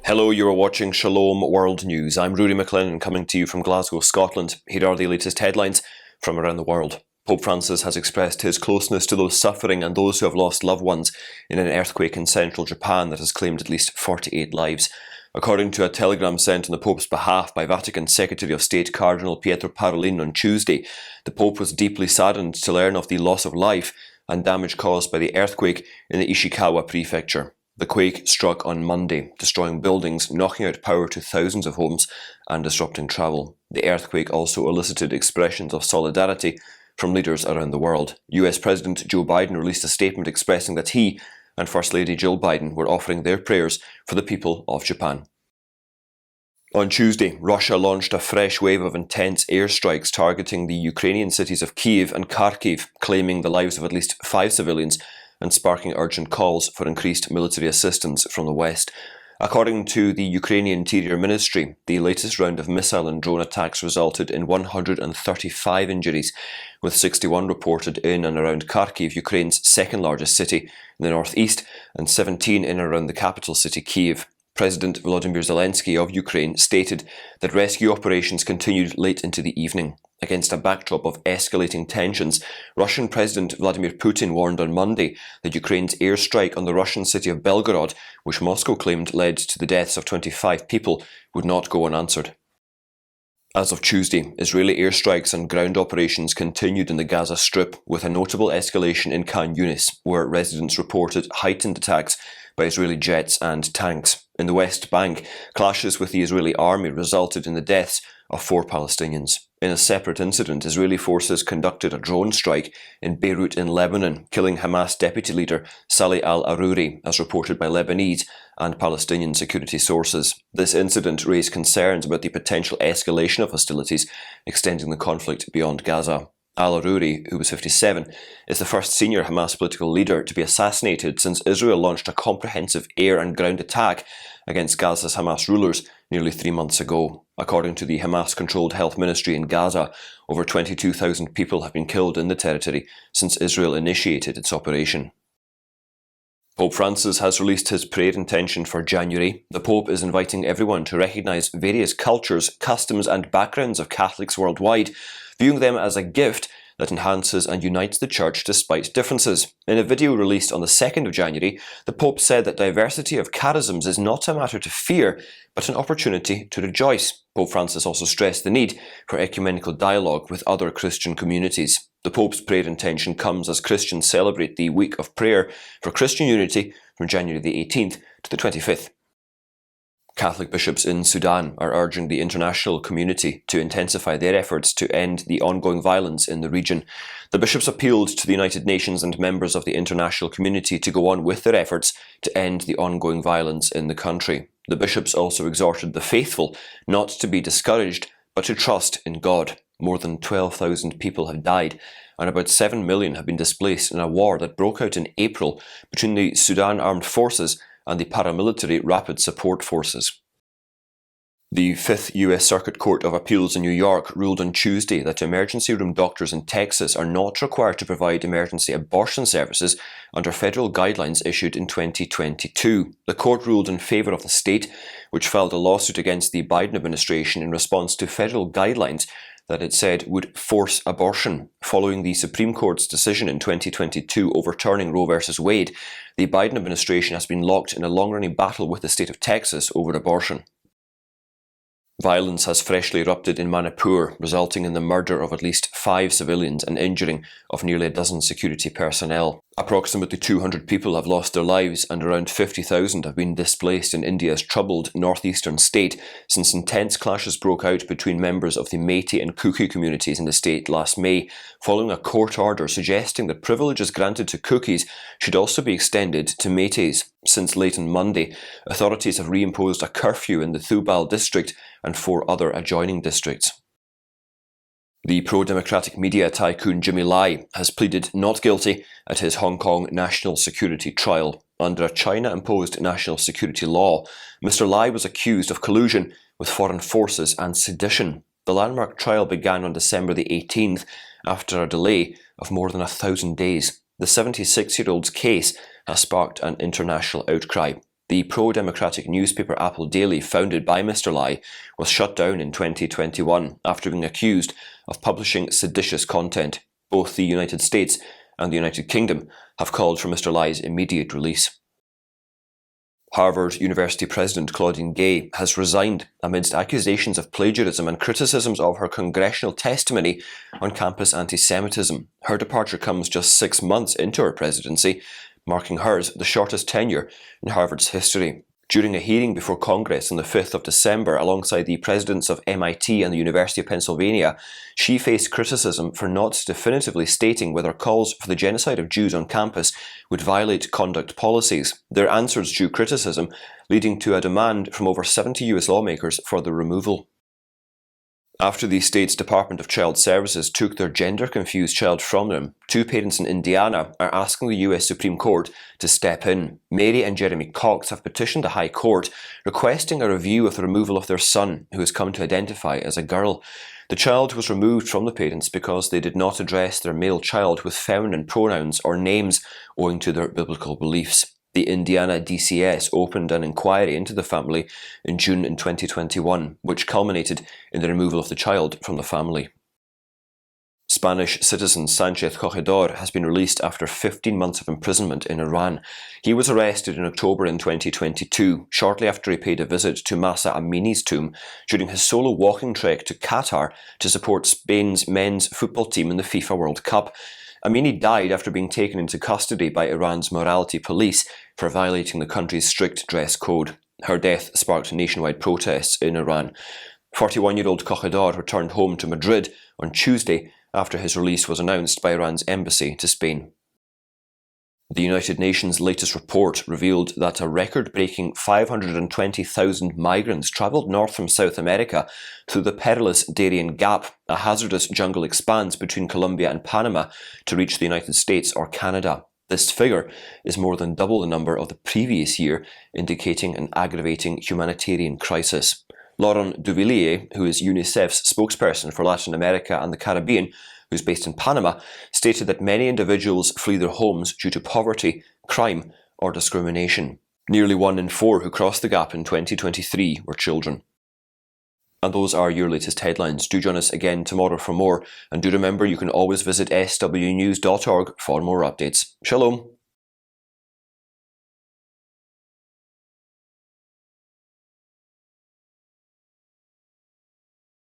Hello, you are watching Shalom World News. I'm Arouri McLennan coming to you from Glasgow, Scotland. Here are the latest headlines from around the world. Pope Francis has expressed his closeness to those suffering and those who have lost loved ones in an earthquake in central Japan that has claimed at least 48 lives. According to a telegram sent on the Pope's behalf by Vatican Secretary of State Cardinal Pietro Parolin on Tuesday, the Pope was deeply saddened to learn of the loss of life and damage caused by the earthquake in the Ishikawa prefecture. The quake struck on Monday, destroying buildings, knocking out power to thousands of homes and disrupting travel. The earthquake also elicited expressions of solidarity from leaders around the world. US President Joe Biden released a statement expressing that he and First Lady Jill Biden were offering their prayers for the people of Japan. On Tuesday, Russia launched a fresh wave of intense airstrikes targeting the Ukrainian cities of Kyiv and Kharkiv, claiming the lives of at least 5 civilians and sparking urgent calls for increased military assistance from the West. According to the Ukrainian Interior Ministry, the latest round of missile and drone attacks resulted in 135 injuries, with 61 reported in and around Kharkiv, Ukraine's second largest city in the northeast, and 17 in and around the capital city, Kyiv. President Volodymyr Zelensky of Ukraine stated that rescue operations continued late into the evening. Against a backdrop of escalating tensions, Russian President Vladimir Putin warned on Monday that Ukraine's airstrike on the Russian city of Belgorod, which Moscow claimed led to the deaths of 25 people, would not go unanswered. As of Tuesday, Israeli airstrikes and ground operations continued in the Gaza Strip, with a notable escalation in Khan Younis, where residents reported heightened attacks by Israeli jets and tanks. In the West Bank, clashes with the Israeli army resulted in the deaths of 4 Palestinians. In a separate incident, Israeli forces conducted a drone strike in Beirut in Lebanon, killing Hamas deputy leader Saleh al-Arouri, as reported by Lebanese and Palestinian security sources. This incident raised concerns about the potential escalation of hostilities extending the conflict beyond Gaza. Al-Arouri, who was 57, is the first senior Hamas political leader to be assassinated since Israel launched a comprehensive air and ground attack against Gaza's Hamas rulers nearly 3 months ago. According to the Hamas-controlled health ministry in Gaza, over 22,000 people have been killed in the territory since Israel initiated its operation. Pope Francis has released his prayer intention for January. The Pope is inviting everyone to recognise various cultures, customs and backgrounds of Catholics worldwide, viewing them as a gift that enhances and unites the Church despite differences. In a video released on the 2nd of January, the Pope said that diversity of charisms is not a matter to fear, but an opportunity to rejoice. Pope Francis also stressed the need for ecumenical dialogue with other Christian communities. The Pope's prayer intention comes as Christians celebrate the Week of Prayer for Christian Unity from January the 18th to the 25th. Catholic bishops in Sudan are urging the international community to intensify their efforts to end the ongoing violence in the region. The bishops appealed to the United Nations and members of the international community to go on with their efforts to end the ongoing violence in the country. The bishops also exhorted the faithful not to be discouraged, but to trust in God. More than 12,000 people have died, and about 7 million have been displaced in a war that broke out in April between the Sudan Armed Forces and the paramilitary Rapid Support Forces. The 5th U.S. Circuit Court of Appeals in New York ruled on Tuesday that emergency room doctors in Texas are not required to provide emergency abortion services under federal guidelines issued in 2022. The court ruled in favour of the state, which filed a lawsuit against the Biden administration in response to federal guidelines that it said would force abortion. Following the Supreme Court's decision in 2022 overturning Roe v. Wade, the Biden administration has been locked in a long-running battle with the state of Texas over abortion. Violence has freshly erupted in Manipur, resulting in the murder of at least 5 civilians and injuring of nearly a dozen security personnel. Approximately 200 people have lost their lives and around 50,000 have been displaced in India's troubled northeastern state since intense clashes broke out between members of the Meitei and Kuki communities in the state last May, following a court order suggesting that privileges granted to Kukis should also be extended to Meiteis. Since late on Monday, authorities have reimposed a curfew in the Thoubal district and 4 other adjoining districts. The pro-democratic media tycoon Jimmy Lai has pleaded not guilty at his Hong Kong national security trial. Under a China-imposed national security law, Mr. Lai was accused of collusion with foreign forces and sedition. The landmark trial began on December the 18th after a delay of more than 1,000 days. The 76-year-old's case has sparked an international outcry. The pro-democratic newspaper Apple Daily, founded by Mr. Lai, was shut down in 2021 after being accused of publishing seditious content. Both the United States and the United Kingdom have called for Mr. Lai's immediate release. Harvard University President Claudine Gay has resigned amidst accusations of plagiarism and criticisms of her congressional testimony on campus anti-Semitism. Her departure comes just 6 months into her presidency, marking hers the shortest tenure in Harvard's history. During a hearing before Congress on the 5th of December, alongside the presidents of MIT and the University of Pennsylvania, she faced criticism for not definitively stating whether calls for the genocide of Jews on campus would violate conduct policies. Their answers drew criticism, leading to a demand from over 70 US lawmakers for the removal. After the state's Department of Child Services took their gender-confused child from them, 2 parents in Indiana are asking the US Supreme Court to step in. Mary and Jeremy Cox have petitioned the High Court, requesting a review of the removal of their son, who has come to identify as a girl. The child was removed from the parents because they did not address their male child with feminine pronouns or names owing to their biblical beliefs. The Indiana DCS opened an inquiry into the family in June 2021, which culminated in the removal of the child from the family. Spanish citizen Sanchez Corredor has been released after 15 months of imprisonment in Iran. He was arrested in October 2022, shortly after he paid a visit to Masa Amini's tomb during his solo walking trek to Qatar to support Spain's men's football team in the FIFA World Cup. Amini died after being taken into custody by Iran's morality police for violating the country's strict dress code. Her death sparked nationwide protests in Iran. 41-year-old Corredor returned home to Madrid on Tuesday after his release was announced by Iran's embassy to Spain. The United Nations' latest report revealed that a record-breaking 520,000 migrants travelled north from South America through the perilous Darien Gap, a hazardous jungle expanse between Colombia and Panama, to reach the United States or Canada. This figure is more than double the number of the previous year, indicating an aggravating humanitarian crisis. Laurent Duvillier, who is UNICEF's spokesperson for Latin America and the Caribbean, who's based in Panama, stated that many individuals flee their homes due to poverty, crime, or discrimination. Nearly 1 in 4 who crossed the gap in 2023 were children. And those are your latest headlines. Do join us again tomorrow for more, and do remember you can always visit swnews.org for more updates. Shalom.